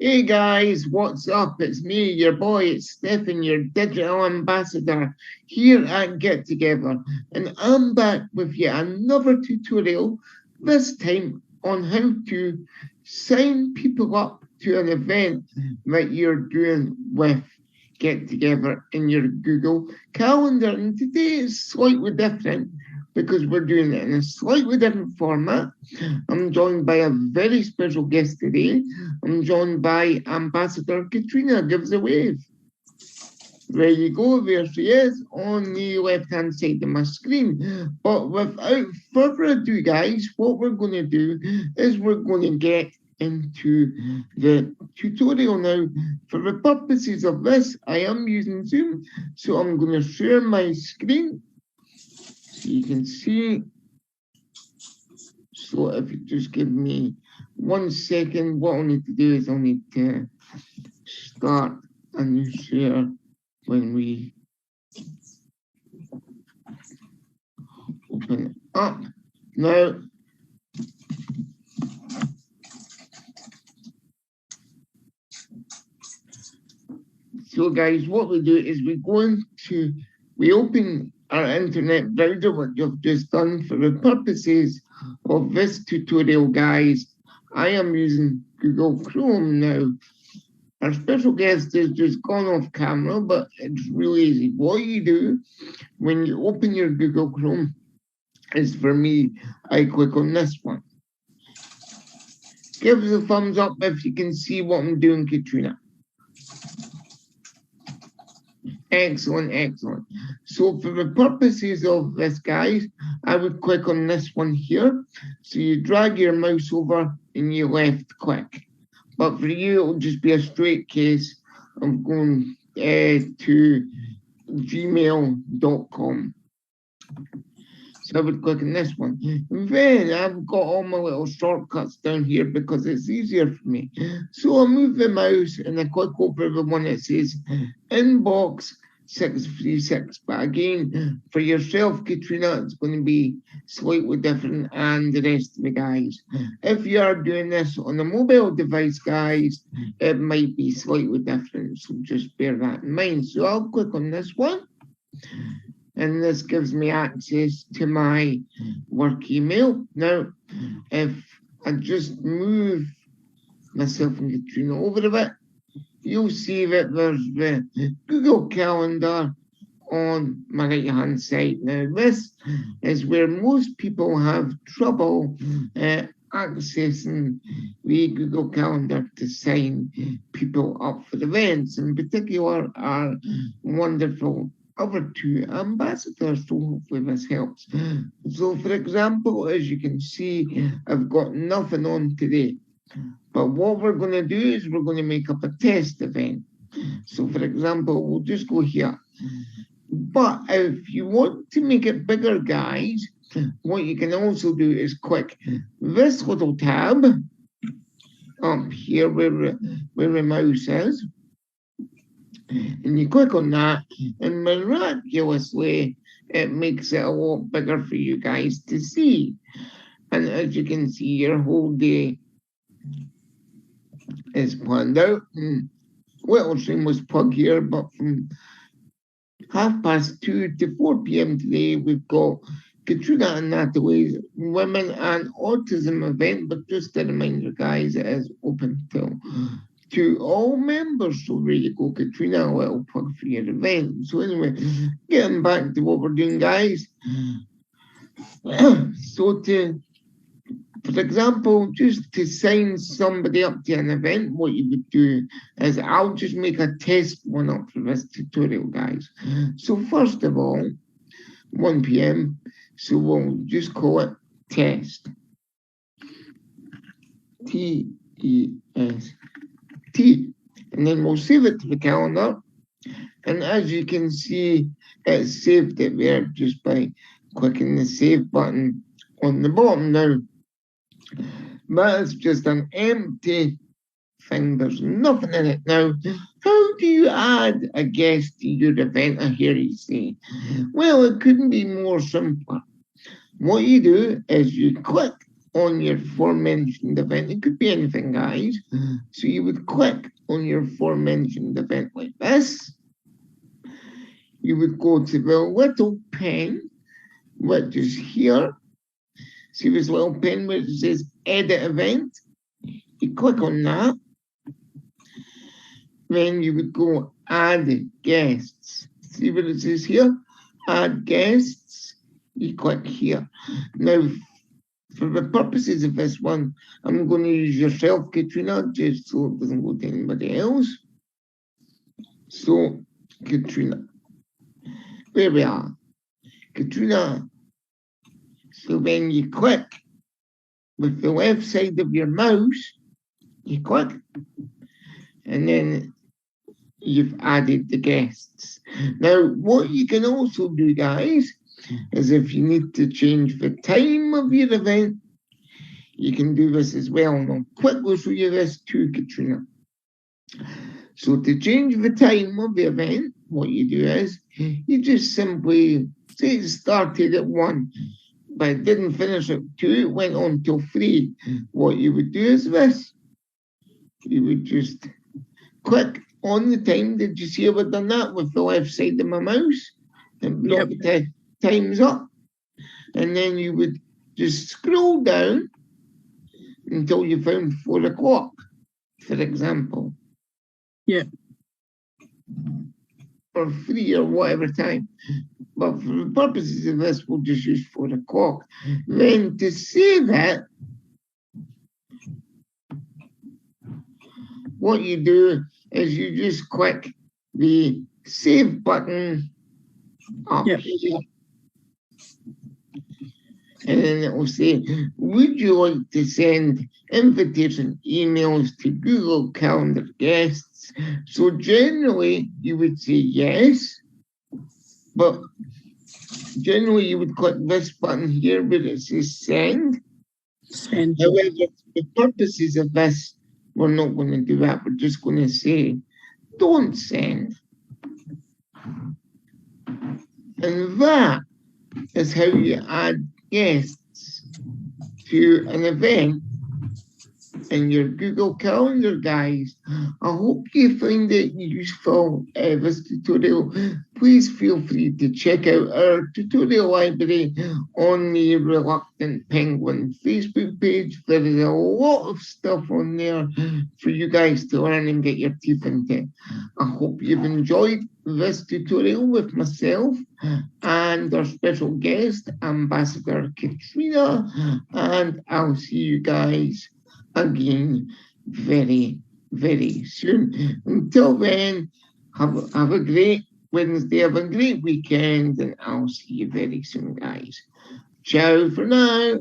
Hey guys, what's up? It's me, your boy, it's Stephan, your digital ambassador here at Get Together, and I'm back with yet another tutorial, this time on how to sign people up to an event that you're doing with Get Together in your Google Calendar. And today is slightly different because we're doing it in a slightly different format. I'm joined by a very special guest today. I'm joined by Ambassador Katrina. Gives a wave. There you go, there she is on the left hand side of my screen. But without further ado, guys, what we're going to do is we're going to get into the tutorial now. For the purposes of this, I am using Zoom, so I'm going to share my screen so you can see. So if you just give me 1 second, what I need to do is I need to start a new share when we open it up. Now, so guys, what we do is we open our internet browser, what you've just done. For the purposes of this tutorial, guys, I am using Google Chrome now. Our special guest has just gone off camera, but it's really easy. What you do when you open your Google Chrome is, for me, I click on this one. Give us a thumbs up if you can see what I'm doing, Katrina. Excellent, excellent. So for the purposes of this, guys, I would click on this one here. So you drag your mouse over and you left click. But for you, it'll just be a straight case of going to gmail.com. So I would click on this one. And then I've got all my little shortcuts down here because it's easier for me. So I move the mouse and I click over the one that says inbox 636. But again, for yourself, Katrina, it's going to be slightly different, and the rest of the guys. If you are doing this on a mobile device, guys, it might be slightly different. So just bear that in mind. So I'll click on this one. And this gives me access to my work email. Now, if I just move myself and Katrina over a bit, you'll see that there's the Google Calendar on my right hand side. Now, this is where most people have trouble accessing the Google Calendar to sign people up for events. In particular, our wonderful other two ambassadors, so hopefully this helps. So for example, as you can see, I've got nothing on today. But what we're going to do is we're going to make up a test event. So for example, we'll just go here. But if you want to make it bigger, guys, what you can also do is click this little tab up here where the mouse is. And you click on that, and miraculously, it makes it a lot bigger for you guys to see. And as you can see, your whole day is planned out. And little shameless plug here, but from 2:30 to 4 p.m. today, we've got Katrina and Natalie's Women and Autism event. But just a reminder, guys, it is open to all members. So there you go, Katrina, a little plug for your event. So anyway, getting back to what we're doing, guys. So for example, just to sign somebody up to an event, what you would do is I'll just make a test one up for this tutorial, guys. So first of all, 1 p.m. So we'll just call it test. T-E-S-T. And then we'll save it to the calendar. And as you can see, it's saved it there just by clicking the save button on the bottom. Now, that is just an empty thing. There's nothing in it. Now, how do you add a guest to your event? I hear you say. Well, it couldn't be more simpler. What you do is you click on your aforementioned event. It could be anything, guys. So you would click on your aforementioned event like this. You would go to the little pen, which is here. See this little pen where it says edit event? You click on that. Then you would go add guests. See what it says here? Add guests. You click here. Now, for the purposes of this one, I'm going to use yourself, Katrina, just so it doesn't go to anybody else. So, Katrina. There we are. Katrina. So then you click with the left side of your mouse, you click, and then you've added the guests. Now, what you can also do, guys, is if you need to change the time of your event, you can do this as well. And I'll quickly show you this too, Katrina. So to change the time of the event, what you do is you just simply say it started at 1, but it didn't finish at 2, it went on till 3. What you would do is this. You would just click on the time. Did you see I've done that with the left side of my mouse? And brought the times up. And then you would just scroll down until you found 4 o'clock, for example. Yeah. Or 3 or whatever time. But for the purposes of this, we'll just use 4 o'clock. Then to save it, what you do is you just click the save button up here. And then it will say, would you like to send invitation emails to Google Calendar guests? So generally, you would say yes, but generally you would click this button here where it says send. However, for the purposes of this, we're not going to do that. We're just going to say, don't send. And that is how you add guests to an event in your Google Calendar, guys. I hope you find it useful, this tutorial. Please feel free to check out our tutorial library on the Reluctant Penguin Facebook page. There is a lot of stuff on there for you guys to learn and get your teeth into. I hope you've enjoyed this tutorial with myself and our special guest, Ambassador Katrina, and I'll see you guys again very, very soon. Until then, have a great Wednesday, have a great weekend, and I'll see you very soon, guys. Ciao for now.